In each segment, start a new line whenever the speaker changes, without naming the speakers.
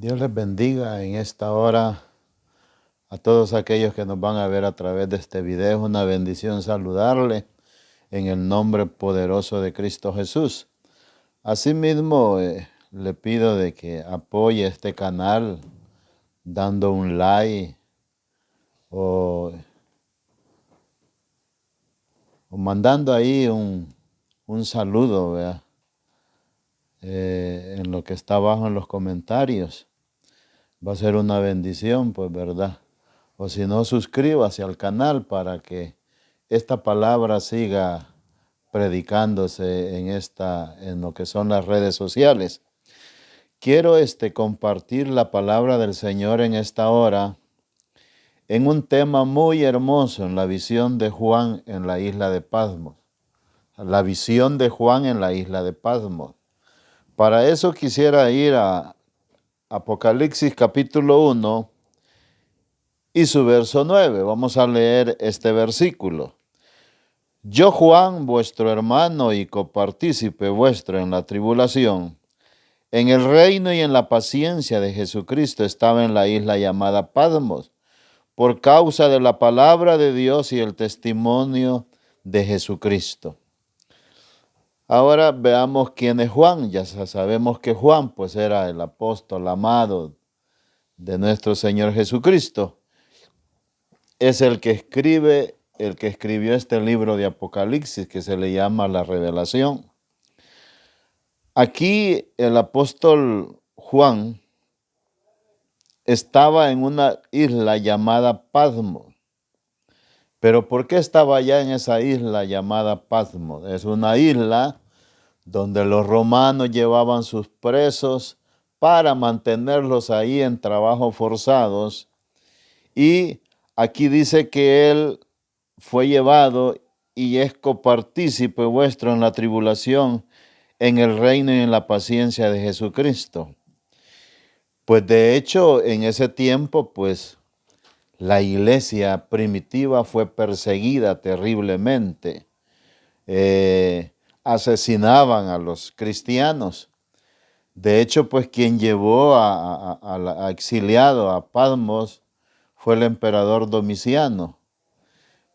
Dios les bendiga en esta hora a todos aquellos que nos van a ver a través de este video. Es una bendición saludarle en el nombre poderoso de Cristo Jesús. Asimismo, le pido de que apoye este canal dando un like o mandando ahí un saludo, ¿verdad? En lo que está abajo en los comentarios. Va a ser una bendición, pues, ¿verdad? O si no, suscríbase al canal para que esta palabra siga predicándose en lo que son las redes sociales. Quiero compartir la palabra del Señor en esta hora en un tema muy hermoso, en la visión de Juan en la isla de Patmos. La visión de Juan en la isla de Patmos. Para eso quisiera ir a Apocalipsis capítulo 1 y su verso 9. Vamos a leer este versículo. Yo, Juan, vuestro hermano y copartícipe vuestro en la tribulación, en el reino y en la paciencia de Jesucristo, estaba en la isla llamada Patmos, por causa de la palabra de Dios y el testimonio de Jesucristo. Ahora veamos quién es Juan. Ya sabemos que Juan pues era el apóstol amado de nuestro Señor Jesucristo. Es el que escribió este libro de Apocalipsis que se le llama la Revelación. Aquí el apóstol Juan estaba en una isla llamada Patmos. ¿Pero por qué estaba allá en esa isla llamada Patmos? Es una isla donde los romanos llevaban sus presos para mantenerlos ahí en trabajos forzados. Y aquí dice que él fue llevado y es copartícipe vuestro en la tribulación, en el reino y en la paciencia de Jesucristo. Pues de hecho, en ese tiempo, pues la iglesia primitiva fue perseguida terriblemente. Asesinaban a los cristianos. De hecho, pues quien llevó a exiliado a Patmos fue el emperador Domiciano.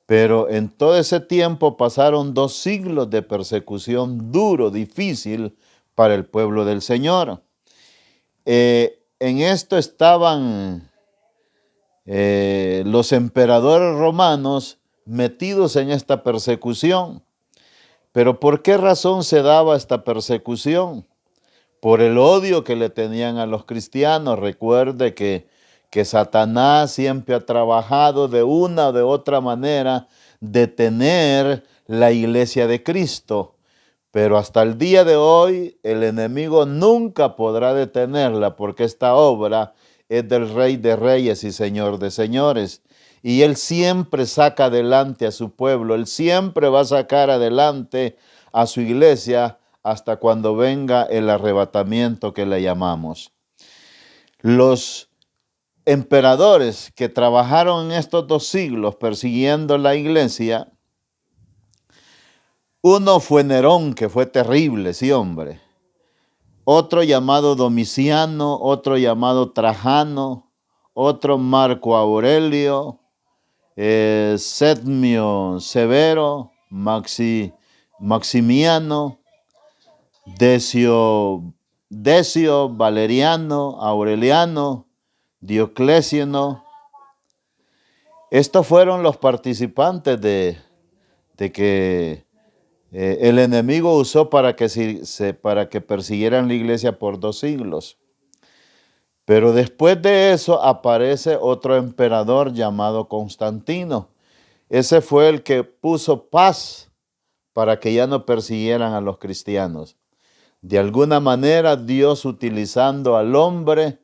Pero en todo ese tiempo pasaron 2 siglos de persecución duro, difícil para el pueblo del Señor. En esto estaban los emperadores romanos metidos en esta persecución. Pero ¿por qué razón se daba esta persecución? Por el odio que le tenían a los cristianos. Recuerde que Satanás siempre ha trabajado de una o de otra manera detener la iglesia de Cristo. Pero hasta el día de hoy el enemigo nunca podrá detenerla porque esta obra es del Rey de Reyes y Señor de Señores. Y Él siempre saca adelante a su pueblo. Él siempre va a sacar adelante a su iglesia hasta cuando venga el arrebatamiento que le llamamos. Los emperadores que trabajaron en estos 2 siglos persiguiendo la iglesia, uno fue Nerón, que fue terrible, sí, hombre. Otro llamado Domiciano, otro llamado Trajano, otro Marco Aurelio, Septimio Severo, Maximiano, Decio, Valeriano, Aureliano, Diocleciano. Estos fueron los participantes de que el enemigo usó para que persiguieran la iglesia por 2 siglos. Pero después de eso aparece otro emperador llamado Constantino. Ese fue el que puso paz para que ya no persiguieran a los cristianos. De alguna manera, Dios utilizando al hombre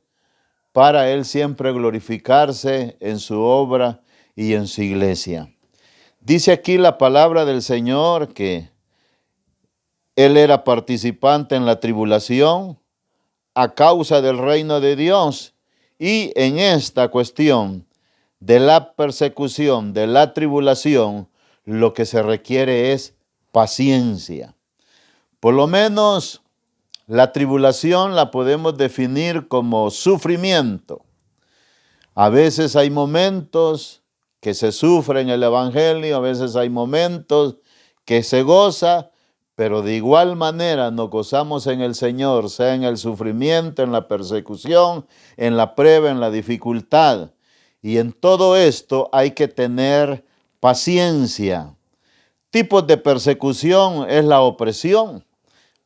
para él siempre glorificarse en su obra y en su iglesia. Dice aquí la palabra del Señor que él era participante en la tribulación a causa del reino de Dios, y en esta cuestión de la persecución, de la tribulación, lo que se requiere es paciencia. Por lo menos La tribulación la podemos definir como sufrimiento. A veces hay momentos que se sufre en el Evangelio, a veces hay momentos que se goza, pero de igual manera nos gozamos en el Señor, sea en el sufrimiento, en la persecución, en la prueba, en la dificultad. Y en todo esto hay que tener paciencia. Tipos de persecución es la opresión.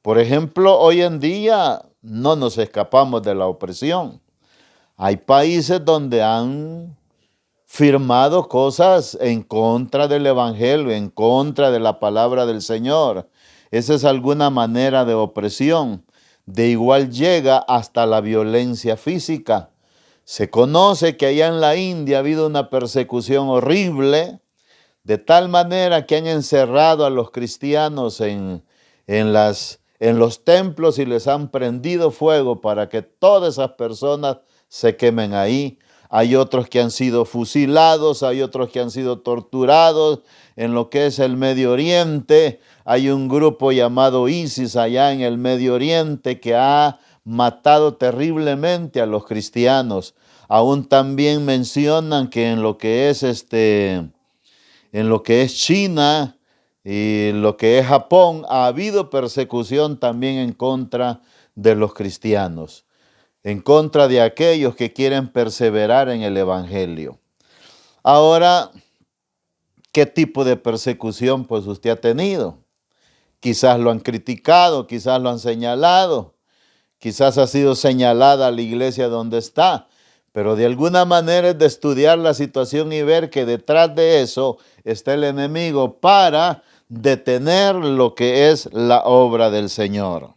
Por ejemplo, hoy en día no nos escapamos de la opresión. Hay países donde han firmado cosas en contra del Evangelio, en contra de la palabra del Señor. Esa es alguna manera de opresión. De igual llega hasta la violencia física. Se conoce que allá en la India ha habido una persecución horrible, de tal manera que han encerrado a los cristianos en los templos y les han prendido fuego para que todas esas personas se quemen ahí. Hay otros que han sido fusilados, hay otros que han sido torturados en lo que es el Medio Oriente. Hay un grupo llamado ISIS allá en el Medio Oriente que ha matado terriblemente a los cristianos. Aún también mencionan que en lo que es China y lo que es Japón, ha habido persecución también en contra de los cristianos, en contra de aquellos que quieren perseverar en el Evangelio. Ahora, ¿qué tipo de persecución pues usted ha tenido? Quizás lo han criticado, quizás lo han señalado, quizás ha sido señalada la iglesia donde está, pero de alguna manera es de estudiar la situación y ver que detrás de eso está el enemigo para detener lo que es la obra del Señor.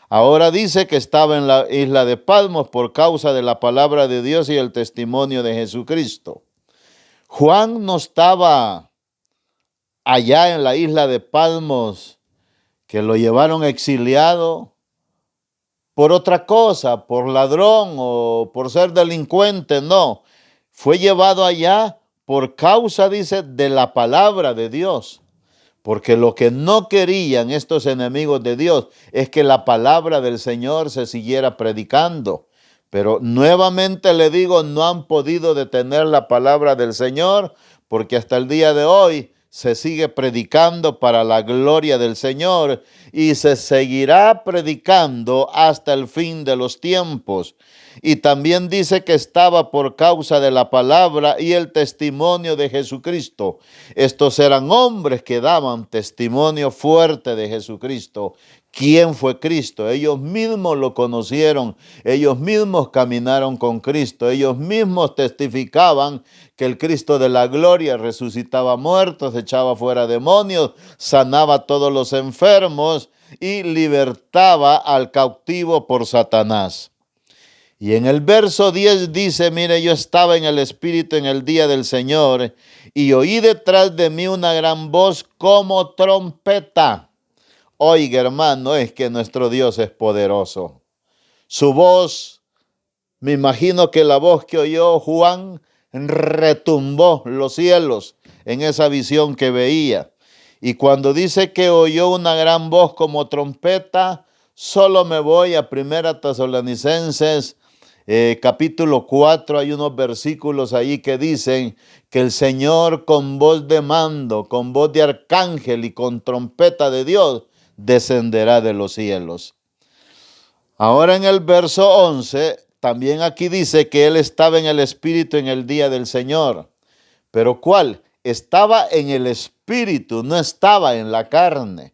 Ahora dice que estaba en la isla de Patmos por causa de la palabra de Dios y el testimonio de Jesucristo. Juan no estaba allá en la isla de Patmos, que lo llevaron exiliado por otra cosa, por ladrón o por ser delincuente, no. Fue llevado allá por causa, dice, de la palabra de Dios. Porque lo que no querían estos enemigos de Dios es que la palabra del Señor se siguiera predicando. Pero nuevamente le digo, no han podido detener la palabra del Señor porque hasta el día de hoy se sigue predicando para la gloria del Señor y se seguirá predicando hasta el fin de los tiempos. Y también dice que estaba por causa de la palabra y el testimonio de Jesucristo. Estos eran hombres que daban testimonio fuerte de Jesucristo. ¿Quién fue Cristo? Ellos mismos lo conocieron, ellos mismos caminaron con Cristo, ellos mismos testificaban que el Cristo de la gloria resucitaba muertos, echaba fuera demonios, sanaba a todos los enfermos y libertaba al cautivo por Satanás. Y en el verso 10 dice, mire, yo estaba en el Espíritu en el día del Señor y oí detrás de mí una gran voz como trompeta. Oiga, hermano, es que nuestro Dios es poderoso. Su voz, me imagino que la voz que oyó Juan retumbó los cielos en esa visión que veía. Y cuando dice que oyó una gran voz como trompeta, solo me voy a 1 Tesalonicenses capítulo 4, hay unos versículos ahí que dicen que el Señor con voz de mando, con voz de arcángel y con trompeta de Dios, descenderá de los cielos. Ahora en el verso 11, también aquí dice que él estaba en el Espíritu en el día del Señor. ¿Pero cuál? Estaba en el Espíritu, no estaba en la carne.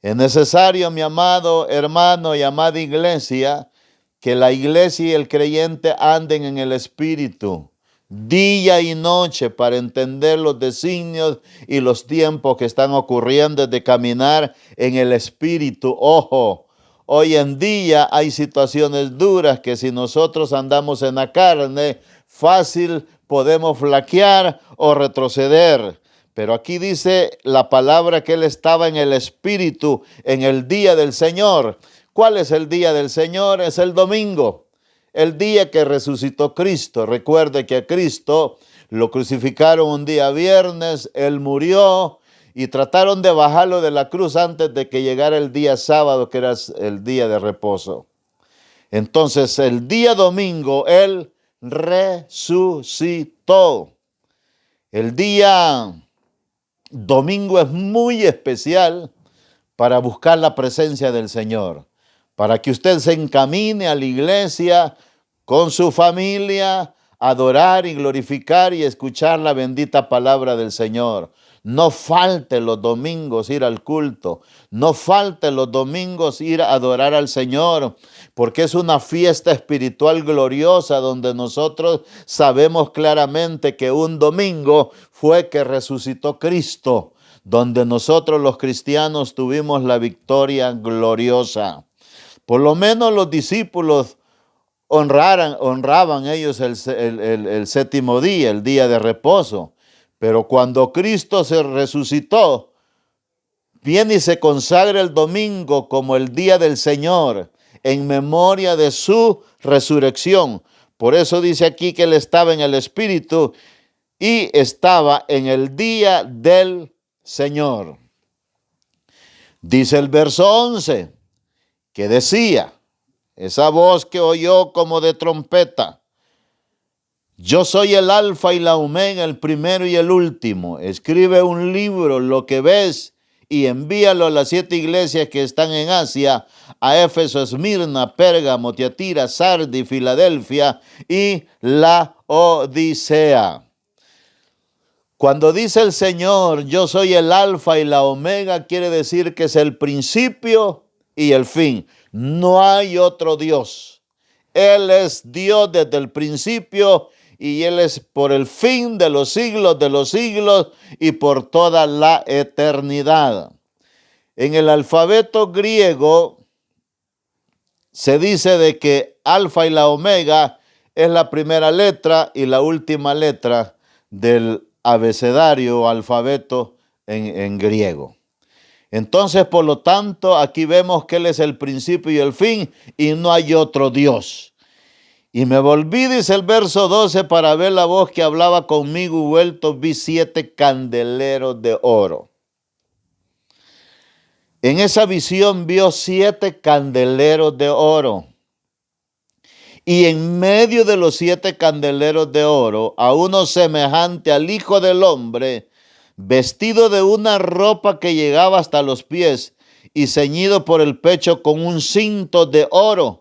Es necesario, mi amado hermano y amada iglesia, que la iglesia y el creyente anden en el Espíritu, día y noche, para entender los designios y los tiempos que están ocurriendo, de caminar en el Espíritu. Ojo, hoy en día hay situaciones duras que si nosotros andamos en la carne, fácil podemos flaquear o retroceder. Pero aquí dice la palabra que él estaba en el Espíritu en el día del Señor. ¿Cuál es el día del Señor? Es el domingo, el día que resucitó Cristo. Recuerde que a Cristo lo crucificaron un día viernes, él murió y trataron de bajarlo de la cruz antes de que llegara el día sábado, que era el día de reposo. Entonces, el día domingo, Él resucitó. El día domingo es muy especial para buscar la presencia del Señor, para que usted se encamine a la iglesia con su familia, adorar y glorificar y escuchar la bendita palabra del Señor. No falte los domingos ir al culto, no falte los domingos ir a adorar al Señor, porque es una fiesta espiritual gloriosa donde nosotros sabemos claramente que un domingo fue que resucitó Cristo, donde nosotros los cristianos tuvimos la victoria gloriosa. Por lo menos los discípulos honraban ellos el séptimo día, el día de reposo. Pero cuando Cristo se resucitó, viene y se consagra el domingo como el día del Señor, en memoria de su resurrección. Por eso dice aquí que Él estaba en el Espíritu y estaba en el día del Señor. Dice el verso 11, que decía, esa voz que oyó como de trompeta: yo soy el alfa y la omega, el primero y el último. Escribe un libro, lo que ves, y envíalo a las 7 iglesias que están en Asia, a Éfeso, Esmirna, Pérgamo, Tiatira, Sardis, Filadelfia y la Odisea. Cuando dice el Señor, yo soy el alfa y la omega, quiere decir que es el principio y el fin. No hay otro Dios. Él es Dios desde el principio y Él es por el fin de los siglos y por toda la eternidad. En el alfabeto griego se dice de que alfa y la omega es la primera letra y la última letra del abecedario o alfabeto en griego. Entonces, por lo tanto, aquí vemos que Él es el principio y el fin y no hay otro Dios. Y me volví, dice el verso 12, para ver la voz que hablaba conmigo, y vuelto vi 7 candeleros de oro. En esa visión vio 7 candeleros de oro. Y en medio de los 7 candeleros de oro, a uno semejante al Hijo del Hombre, vestido de una ropa que llegaba hasta los pies y ceñido por el pecho con un cinto de oro.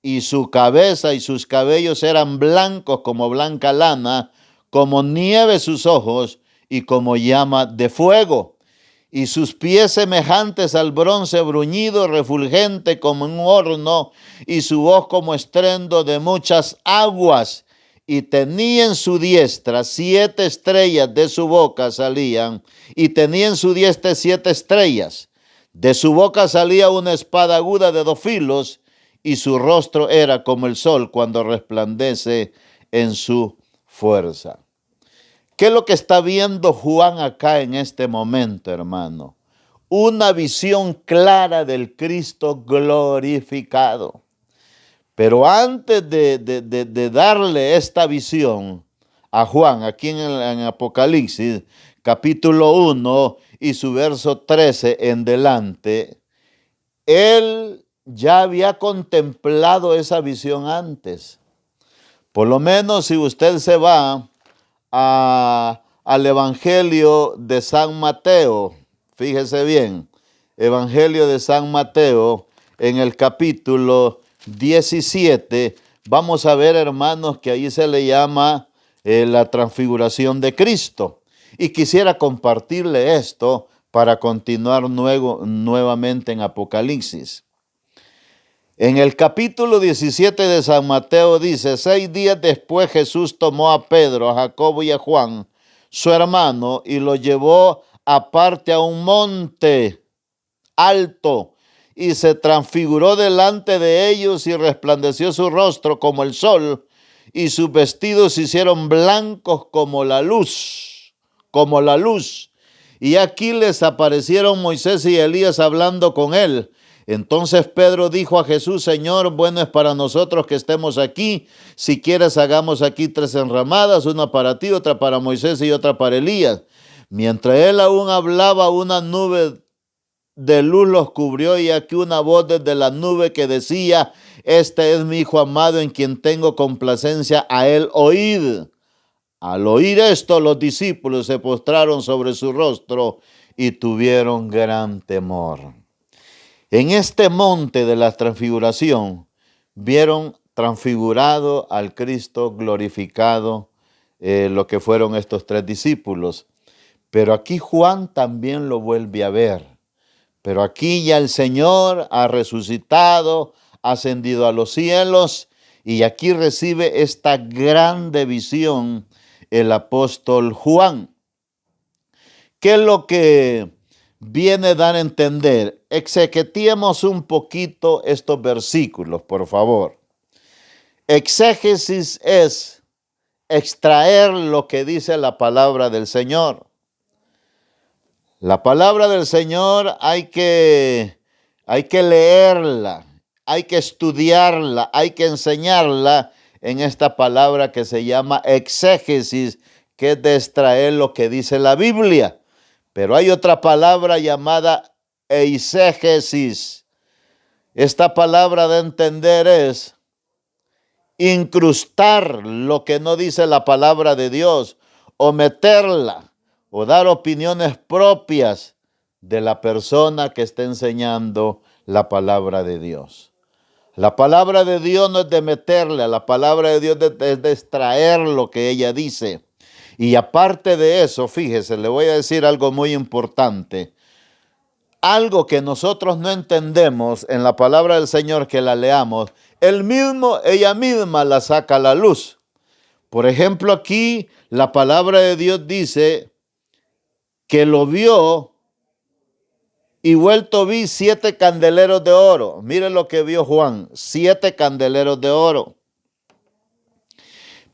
Y su cabeza y sus cabellos eran blancos como blanca lana, como nieve sus ojos y como llama de fuego. Y sus pies semejantes al bronce bruñido, refulgente como un horno, y su voz como estruendo de muchas aguas. Y tenía en su diestra 7 estrellas, de su boca salían, y tenía en su diestra 7 estrellas. De su boca salía una espada aguda de 2 filos, y su rostro era como el sol cuando resplandece en su fuerza. ¿Qué es lo que está viendo Juan acá en este momento, hermano? Una visión clara del Cristo glorificado. Pero antes de darle esta visión a Juan, aquí en Apocalipsis, capítulo 1 y su verso 13 en delante, él ya había contemplado esa visión antes. Por lo menos si usted se va al Evangelio de San Mateo, fíjese bien, Evangelio de San Mateo, en el capítulo 17, vamos a ver, hermanos, que ahí se le llama la transfiguración de Cristo. Y quisiera compartirle esto para continuar nuevamente en Apocalipsis. En el capítulo 17 de San Mateo dice: 6 días después Jesús tomó a Pedro, a Jacobo y a Juan, su hermano, y lo llevó aparte a un monte alto, y se transfiguró delante de ellos, y resplandeció su rostro como el sol, y sus vestidos se hicieron blancos como la luz, como la luz. Y aquí les aparecieron Moisés y Elías hablando con él. Entonces Pedro dijo a Jesús: Señor, bueno es para nosotros que estemos aquí. Si quieres, hagamos aquí 3 enramadas, una para ti, otra para Moisés y otra para Elías. Mientras él aún hablaba, una nube de luz los cubrió, y aquí una voz desde la nube que decía: este es mi Hijo amado, en quien tengo complacencia, a él oíd. Al oír esto, los discípulos se postraron sobre su rostro y tuvieron gran temor. En este monte de la transfiguración vieron transfigurado al Cristo glorificado, lo que fueron estos 3 discípulos. Pero aquí Juan también lo vuelve a ver. Pero aquí ya el Señor ha resucitado, ha ascendido a los cielos, y aquí recibe esta grande visión el apóstol Juan. ¿Qué es lo que viene a dar a entender? Exegetemos un poquito estos versículos, por favor. Exégesis es extraer lo que dice la palabra del Señor. La palabra del Señor hay que leerla, hay que estudiarla, hay que enseñarla en esta palabra que se llama exégesis, que es de extraer lo que dice la Biblia. Pero hay otra palabra llamada eisegesis. Esta palabra de entender es incrustar lo que no dice la palabra de Dios, o meterla, o dar opiniones propias de la persona que está enseñando la palabra de Dios. La palabra de Dios no es de meterle, la palabra de Dios es de extraer lo que ella dice. Y aparte de eso, fíjese, le voy a decir algo muy importante. Algo que nosotros no entendemos en la palabra del Señor, que la leamos, ella misma la saca a la luz. Por ejemplo, aquí la palabra de Dios dice que lo vio, y vuelto vi 7 candeleros de oro. Miren lo que vio Juan, 7 candeleros de oro.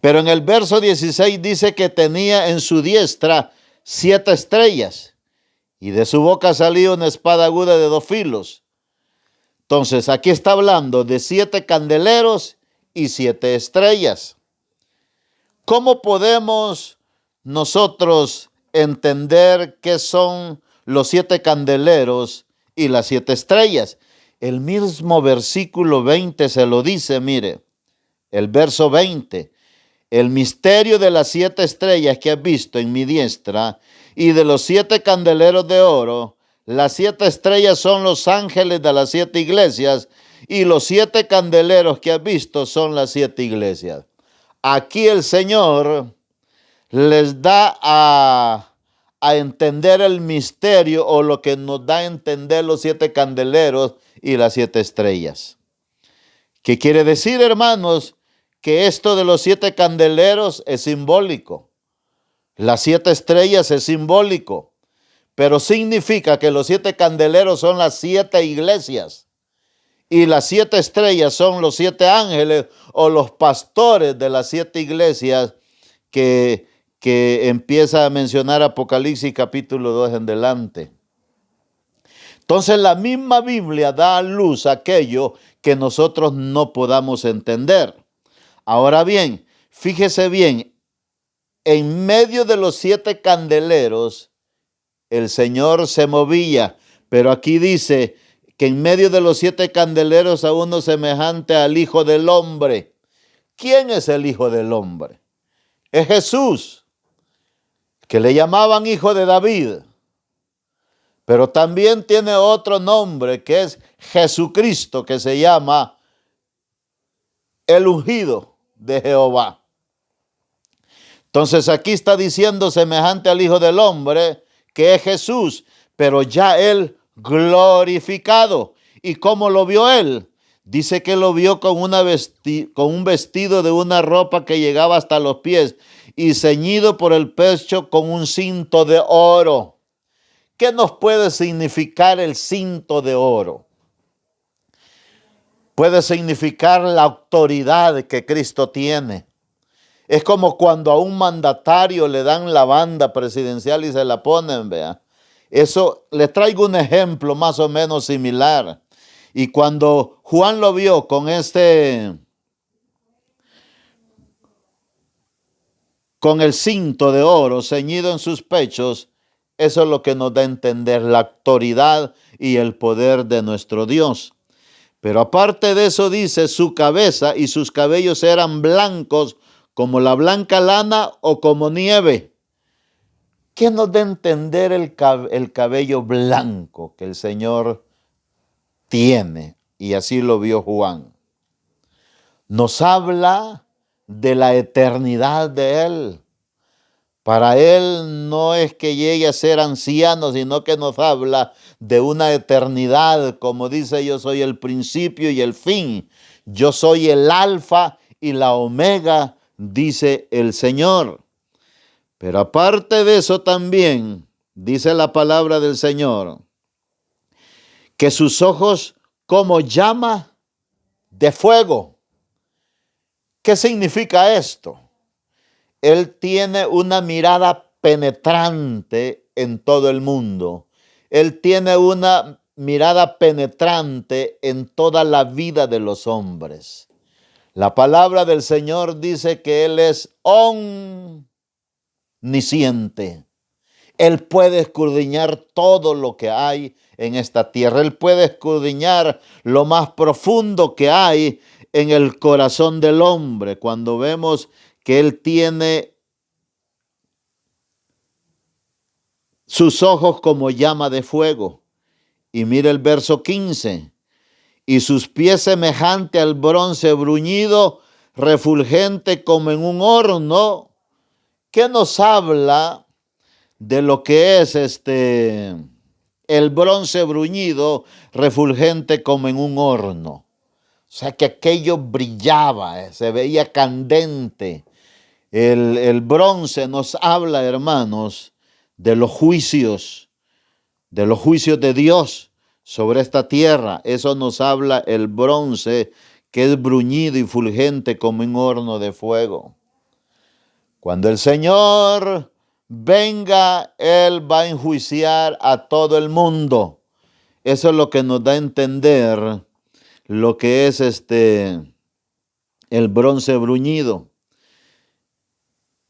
Pero en el verso 16 dice que tenía en su diestra 7 estrellas, y de su boca salía una espada aguda de 2 filos. Entonces, aquí está hablando de 7 candeleros y 7 estrellas. ¿Cómo podemos nosotros entender qué son los 7 candeleros y las 7 estrellas? El mismo versículo 20 se lo dice, mire, el verso 20. El misterio de las 7 estrellas que has visto en mi diestra y de los 7 candeleros de oro. Las 7 estrellas son los ángeles de las 7 iglesias, y los 7 candeleros que has visto son las 7 iglesias. Aquí el Señor les da a entender el misterio, o lo que nos da a entender los 7 candeleros y las 7 estrellas. ¿Qué quiere decir, hermanos? Que esto de los 7 candeleros es simbólico. Las 7 estrellas es simbólico. Pero significa que los 7 candeleros son las 7 iglesias. Y las 7 estrellas son los 7 ángeles, o los pastores de las 7 iglesias que empieza a mencionar Apocalipsis capítulo 2 en adelante. Entonces la misma Biblia da a luz aquello que nosotros no podamos entender. Ahora bien, fíjese bien, en medio de los 7 candeleros, el Señor se movía, pero aquí dice que en medio de los 7 candeleros a uno semejante al Hijo del Hombre. ¿Quién es el Hijo del Hombre? Es Jesús, que le llamaban Hijo de David, pero también tiene otro nombre, que es Jesucristo, que se llama el ungido de Jehová. Entonces aquí está diciendo semejante al Hijo del Hombre, que es Jesús, pero ya él glorificado. ¿Y cómo lo vio él? Dice que lo vio con un vestido de una ropa que llegaba hasta los pies, y ceñido por el pecho con un cinto de oro. ¿Qué nos puede significar el cinto de oro? Puede significar la autoridad que Cristo tiene. Es como cuando a un mandatario le dan la banda presidencial y se la ponen, vea. Eso, les traigo un ejemplo más o menos similar. Y cuando Juan lo vio con el cinto de oro ceñido en sus pechos, Eso es lo que nos da a entender la autoridad y el poder de nuestro Dios. Pero aparte de eso dice, su cabeza y sus cabellos eran blancos como la blanca lana o como nieve. ¿Qué nos da a entender el cabello blanco que el Señor tiene? Y así lo vio Juan. Nos habla de la eternidad de Él. Para Él no es que llegue a ser anciano, sino que nos habla de una eternidad. Como dice, yo soy el principio y el fin. Yo soy el alfa y la omega, dice el Señor. Pero aparte de eso también, dice la palabra del Señor, que sus ojos como llama de fuego. ¿Qué significa esto? Él tiene una mirada penetrante en todo el mundo. Él tiene una mirada penetrante en toda la vida de los hombres. La palabra del Señor dice que Él es omnisciente. Él puede escudriñar todo lo que hay en esta tierra. Él puede escudriñar lo más profundo que hay en el corazón del hombre. Cuando vemos que Él tiene sus ojos como llama de fuego. Y mire el verso 15. Y sus pies semejante al bronce bruñido, refulgente como en un horno. ¿Qué nos habla de lo que es el bronce bruñido, refulgente como en un horno? O sea que aquello brillaba, se veía candente. El bronce nos habla, hermanos, de los juicios de Dios sobre esta tierra. Eso nos habla el bronce, que es bruñido y fulgente como un horno de fuego. Cuando el Señor venga, Él va a enjuiciar a todo el mundo. Eso es lo que nos da a entender lo que es el bronce bruñido.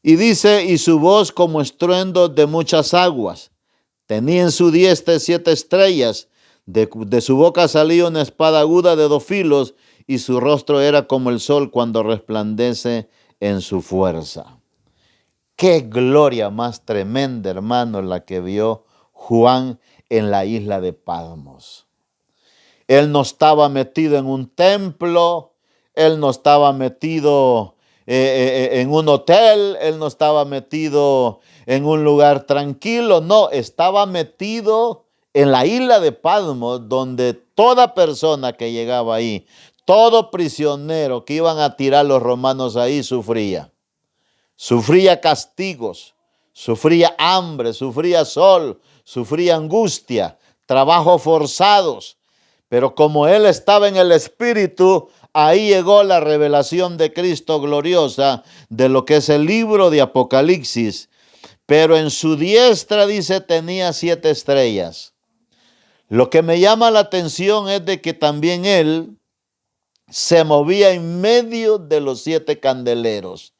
Y dice, y su voz como estruendo de muchas aguas. Tenía en su diestra 7 estrellas. De su boca salía una espada aguda de 2 filos, y su rostro era como el sol cuando resplandece en su fuerza. Qué gloria más tremenda, hermano, la que vio Juan en la isla de Patmos. Él no estaba metido en un templo, él no estaba metido en un hotel, él no estaba metido en un lugar tranquilo, no, estaba metido en la isla de Patmos, donde toda persona que llegaba ahí, todo prisionero que iban a tirar los romanos ahí sufría. Sufría castigos, sufría hambre, sufría sol, sufría angustia, trabajos forzados. Pero como él estaba en el Espíritu, ahí llegó la revelación de Cristo gloriosa de lo que es el libro de Apocalipsis. Pero en su diestra, dice, tenía 7 estrellas. Lo que me llama la atención es de que también él se movía en medio de los 7 candeleros.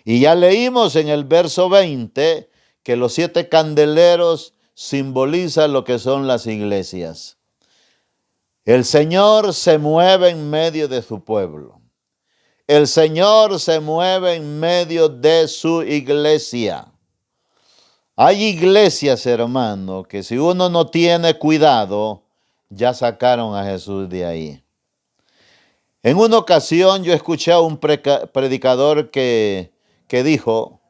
Y ya leímos en el verso 20 que los 7 candeleros simbolizan lo que son las iglesias. El Señor se mueve en medio de su pueblo. El Señor se mueve en medio de su iglesia. Hay iglesias, hermano, que si uno no tiene cuidado, ya sacaron a Jesús de ahí. En una ocasión yo escuché a un predicador que dijo,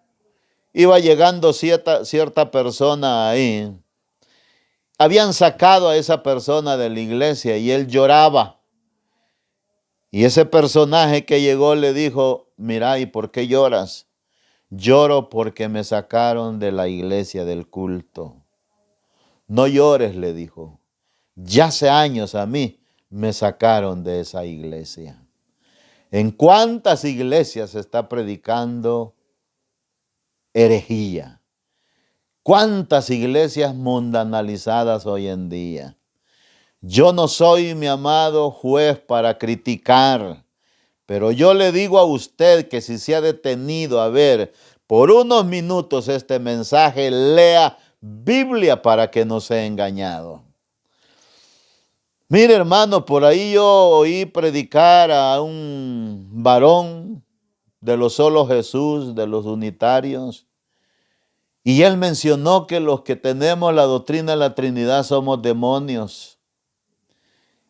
iba llegando cierta persona ahí, habían sacado a esa persona de la iglesia y él lloraba. Y ese personaje que llegó le dijo, mira, ¿y por qué lloras? Lloro porque me sacaron de la iglesia del culto. No llores, le dijo. Ya hace años a mí me sacaron de esa iglesia. ¿En cuántas iglesias se está predicando herejía? ¿Cuántas iglesias mundanalizadas hoy en día? Yo no soy, mi amado, juez para criticar, pero yo le digo a usted que si se ha detenido a ver por unos minutos este mensaje, lea Biblia para que no sea engañado. Mire, hermano, por ahí yo oí predicar a un varón de los solo Jesús, de los unitarios, y él mencionó que los que tenemos la doctrina de la Trinidad somos demonios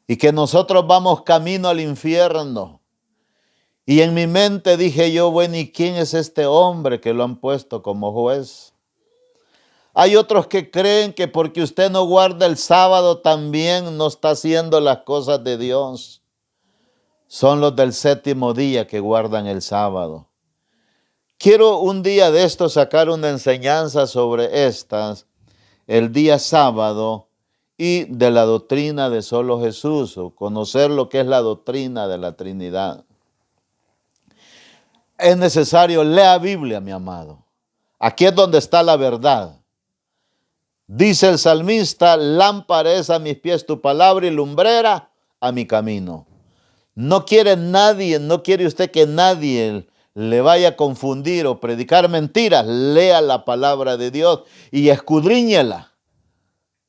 y que nosotros vamos camino al infierno. Y en mi mente dije yo, bueno, ¿y quién es este hombre que lo han puesto como juez? Hay otros que creen que porque usted no guarda el sábado también no está haciendo las cosas de Dios. Son los del séptimo día que guardan el sábado. Quiero un día de esto sacar una enseñanza sobre estas, el día sábado y de la doctrina de solo Jesús, o conocer lo que es la doctrina de la Trinidad. Es necesario leer Biblia, mi amado. Aquí es donde está la verdad. Dice el salmista, lámpara es a mis pies tu palabra y lumbrera a mi camino. No quiere nadie, no quiere usted que nadie le vaya a confundir o predicar mentiras. Lea la palabra de Dios y escudriñela,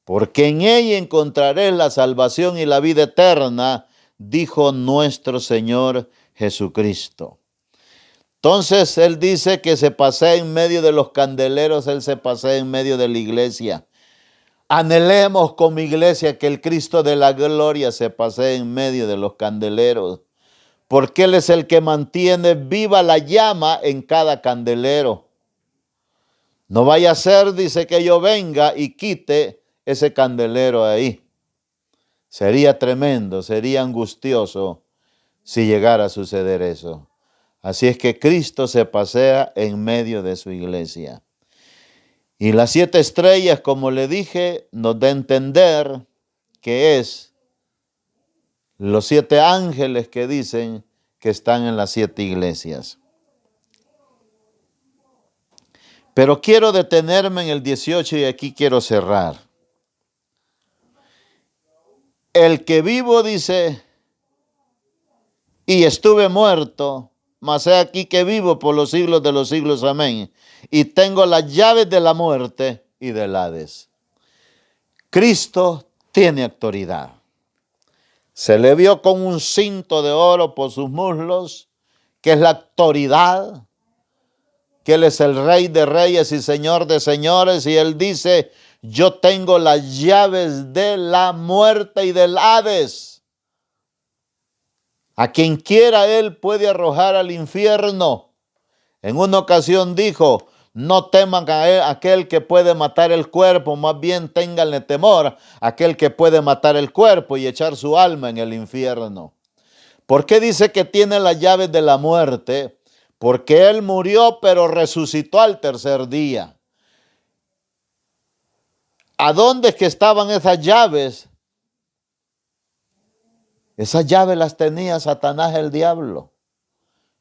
porque en ella encontraré la salvación y la vida eterna, dijo nuestro Señor Jesucristo. Entonces él dice que se pasea en medio de los candeleros, él se pasea en medio de la iglesia. Anhelemos como iglesia que el Cristo de la gloria se pasee en medio de los candeleros, porque Él es el que mantiene viva la llama en cada candelero. No vaya a ser, dice, que yo venga y quite ese candelero ahí. Sería tremendo, sería angustioso si llegara a suceder eso. Así es que Cristo se pasea en medio de su iglesia. Y las 7 estrellas, como le dije, nos da a entender que es los 7 ángeles que dicen que están en las 7 iglesias. Pero quiero detenerme en el 18 y aquí quiero cerrar. El que vivo dice, y estuve muerto, mas he aquí que vivo por los siglos de los siglos, amén. Y tengo las llaves de la muerte y del Hades. Cristo tiene autoridad. Se le vio con un cinto de oro por sus muslos, que es la autoridad, que Él es el Rey de reyes y Señor de señores, y Él dice, yo tengo las llaves de la muerte y del Hades. A quien quiera Él puede arrojar al infierno. En una ocasión dijo, no teman a aquel que puede matar el cuerpo, más bien ténganle temor a aquel que puede matar el cuerpo y echar su alma en el infierno. ¿Por qué dice que tiene las llaves de la muerte? Porque Él murió, pero resucitó al tercer día. ¿A dónde es que estaban esas llaves? Esas llaves las tenía Satanás, el diablo.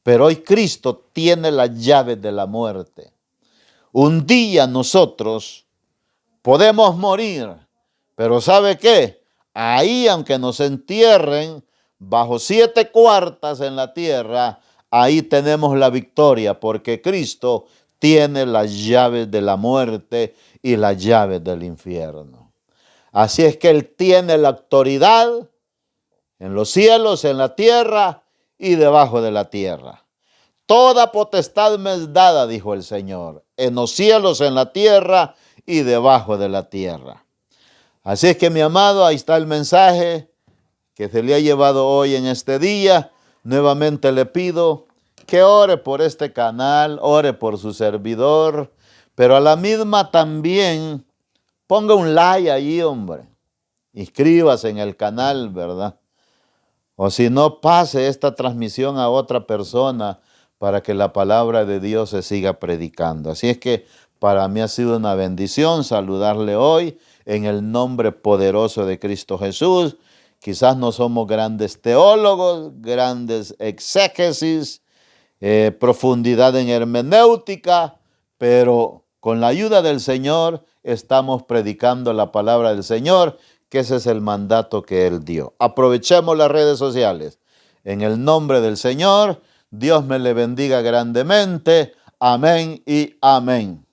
Pero hoy Cristo tiene las llaves de la muerte. Un día nosotros podemos morir, pero ¿sabe qué? Ahí, aunque nos entierren bajo 7 cuartas en la tierra, ahí tenemos la victoria, porque Cristo tiene las llaves de la muerte y las llaves del infierno. Así es que Él tiene la autoridad en los cielos, en la tierra y debajo de la tierra. Toda potestad me es dada, dijo el Señor, en los cielos, en la tierra y debajo de la tierra. Así es que, mi amado, ahí está el mensaje que se le ha llevado hoy en este día. Nuevamente le pido que ore por este canal, ore por su servidor, pero a la misma también ponga un like ahí, hombre. Inscríbase en el canal, ¿verdad? O si no, pase esta transmisión a otra persona para que la palabra de Dios se siga predicando. Así es que para mí ha sido una bendición saludarle hoy en el nombre poderoso de Cristo Jesús. Quizás no somos grandes teólogos, grandes exégesis, profundidad en hermenéutica, pero con la ayuda del Señor estamos predicando la palabra del Señor, que ese es el mandato que Él dio. Aprovechemos las redes sociales. En el nombre del Señor, Dios me le bendiga grandemente. Amén y amén.